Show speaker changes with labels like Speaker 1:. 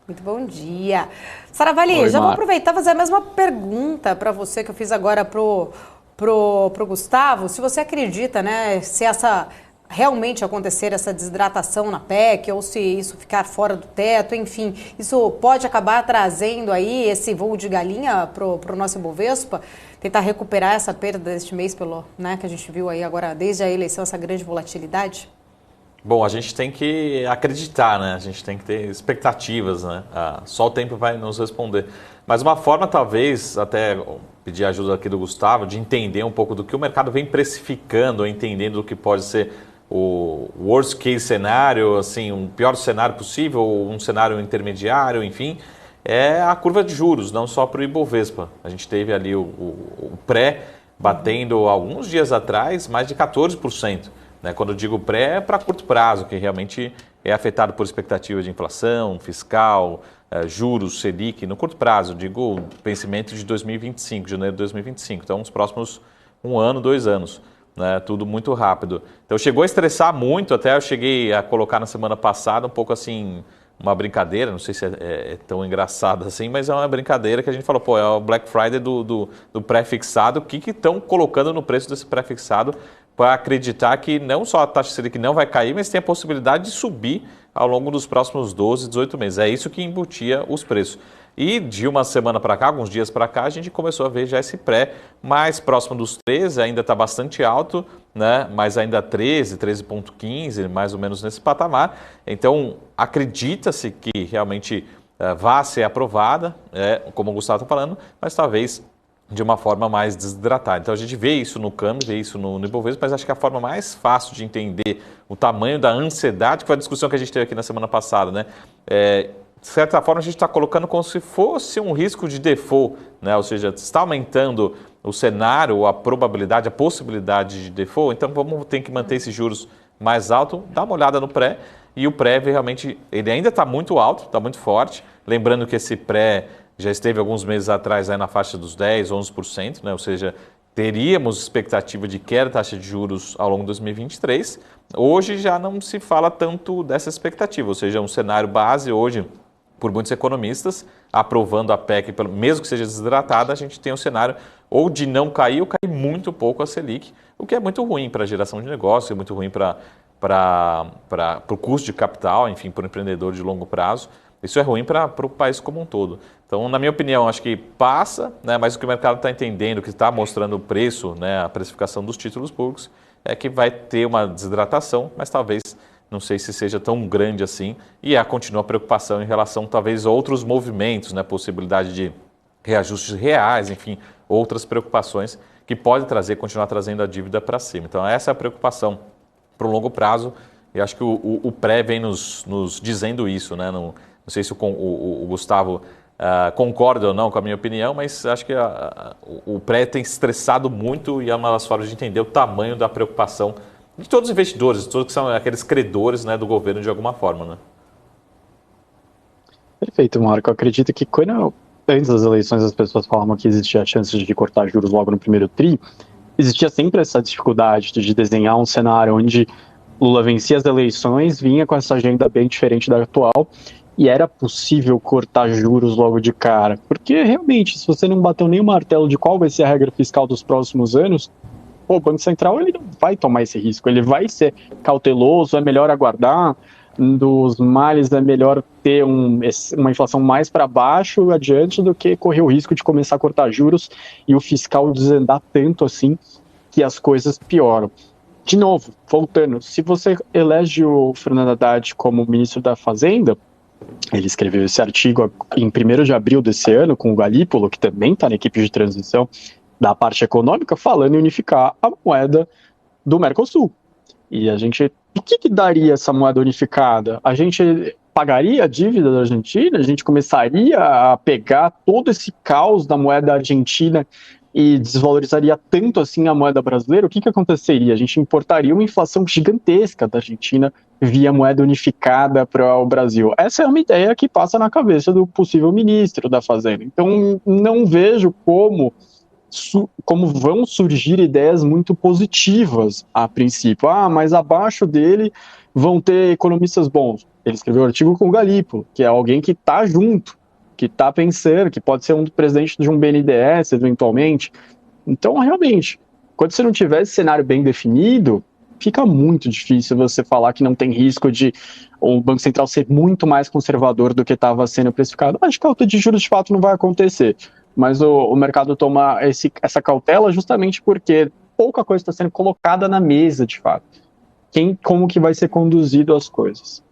Speaker 1: Muito bom dia. Saravali,
Speaker 2: Oi,
Speaker 1: já vou
Speaker 2: Mar.
Speaker 1: aproveitar e fazer a mesma pergunta para você que eu fiz agora pro Gustavo. Se você acredita, né, se essa realmente acontecer essa desidratação na PEC ou se isso ficar fora do teto, enfim, isso pode acabar trazendo aí esse voo de galinha pro nosso Ibovespa, tentar recuperar essa perda deste mês pelo, né, que a gente viu aí agora desde a eleição, essa grande volatilidade?
Speaker 3: Bom, a gente tem que acreditar, né? A gente tem que ter expectativas, né? Só o tempo vai nos responder. Mas uma forma, talvez, até pedir ajuda aqui do Gustavo, de entender um pouco do que o mercado vem precificando, entendendo do que pode ser o worst case cenário, assim, um pior cenário possível, ou um cenário intermediário, enfim, é a curva de juros, não só para o Ibovespa. A gente teve ali o pré batendo alguns dias atrás mais de 14%. Né? Quando eu digo pré, é para curto prazo, que realmente é afetado por expectativa de inflação, fiscal, juros, Selic. No curto prazo, digo vencimento de 2025, janeiro de 2025. Então, os próximos 1 ano, 2 anos. Né? Tudo muito rápido. Então, chegou a estressar muito, até eu cheguei a colocar na semana passada um pouco assim, uma brincadeira, não sei se é tão engraçado assim, mas é uma brincadeira que a gente falou, pô, é o Black Friday do pré-fixado, o que estão colocando no preço desse pré-fixado para acreditar que não só a taxa Selic não vai cair, mas tem a possibilidade de subir ao longo dos próximos 12, 18 meses. É isso que embutia os preços. E de uma semana para cá, alguns dias para cá, a gente começou a ver já esse pré mais próximo dos 13, ainda está bastante alto, né? Mas ainda 13, 13,15, mais ou menos nesse patamar. Então, acredita-se que realmente vá ser aprovada, como o Gustavo está falando, mas talvez de uma forma mais desidratada. Então a gente vê isso no câmbio, vê isso no Ibovespa, mas acho que a forma mais fácil de entender o tamanho da ansiedade, que foi a discussão que a gente teve aqui na semana passada, né? De certa forma a gente está colocando como se fosse um risco de default, né? Ou seja, está aumentando o cenário, a probabilidade, a possibilidade de default, então vamos ter que manter esses juros mais altos, dá uma olhada no pré, e o pré realmente, ele ainda está muito alto, está muito forte, lembrando que esse pré já esteve alguns meses atrás aí na faixa dos 10%, 11%, né? Ou seja, teríamos expectativa de queda da taxa de juros ao longo de 2023. Hoje já não se fala tanto dessa expectativa, ou seja, um cenário base hoje, por muitos economistas, aprovando a PEC, mesmo que seja desidratada, a gente tem um cenário ou de não cair ou cair muito pouco a Selic, o que é muito ruim para a geração de negócio, é muito ruim para o custo de capital, enfim, para o empreendedor de longo prazo. Isso é ruim para o país como um todo. Então, na minha opinião, acho que passa, né, mas o que o mercado está entendendo, o que está mostrando o preço, né, a precificação dos títulos públicos, é que vai ter uma desidratação, mas talvez, não sei se seja tão grande assim, e continua a preocupação em relação, talvez, a outros movimentos, né, possibilidade de reajustes reais, enfim, outras preocupações que pode continuar trazendo a dívida para cima. Então, essa é a preocupação para o longo prazo, e acho que o pré vem nos dizendo isso, né? Não sei se o Gustavo concorda ou não com a minha opinião, mas acho que o pré tem estressado muito e é uma das formas de entender o tamanho da preocupação de todos os investidores, todos que são aqueles credores, né, do governo de alguma forma, né?
Speaker 2: Perfeito, Marco. Eu acredito que antes das eleições as pessoas falavam que existia a chance de cortar juros logo no primeiro tri, existia sempre essa dificuldade de desenhar um cenário onde Lula vencia as eleições, vinha com essa agenda bem diferente da atual, e era possível cortar juros logo de cara. Porque, realmente, se você não bateu nem o martelo de qual vai ser a regra fiscal dos próximos anos, o Banco Central ele não vai tomar esse risco, ele vai ser cauteloso, é melhor aguardar, dos males é melhor ter uma inflação mais para baixo adiante do que correr o risco de começar a cortar juros e o fiscal desandar tanto assim que as coisas pioram. De novo, voltando, se você elege o Fernando Haddad como ministro da Fazenda, ele escreveu esse artigo em 1º de abril desse ano com o Galípolo, que também está na equipe de transição da parte econômica, falando em unificar a moeda do Mercosul. E o que daria essa moeda unificada? A gente pagaria a dívida da Argentina? A gente começaria a pegar todo esse caos da moeda argentina e desvalorizaria tanto assim a moeda brasileira? O que aconteceria? A gente importaria uma inflação gigantesca da Argentina via moeda unificada para o Brasil. Essa é uma ideia que passa na cabeça do possível ministro da Fazenda. Então, não vejo como vão surgir ideias muito positivas a princípio. Mas abaixo dele vão ter economistas bons. Ele escreveu um artigo com o Galípolo, que é alguém que está junto, que está pensando, que pode ser um presidente de um BNDES, eventualmente. Então, realmente, quando você não tiver esse cenário bem definido, fica muito difícil você falar que não tem risco de o Banco Central ser muito mais conservador do que estava sendo precificado. Acho que a alta de juros, de fato, não vai acontecer. Mas o mercado toma essa cautela justamente porque pouca coisa está sendo colocada na mesa, de fato. Como que vai ser conduzido as coisas.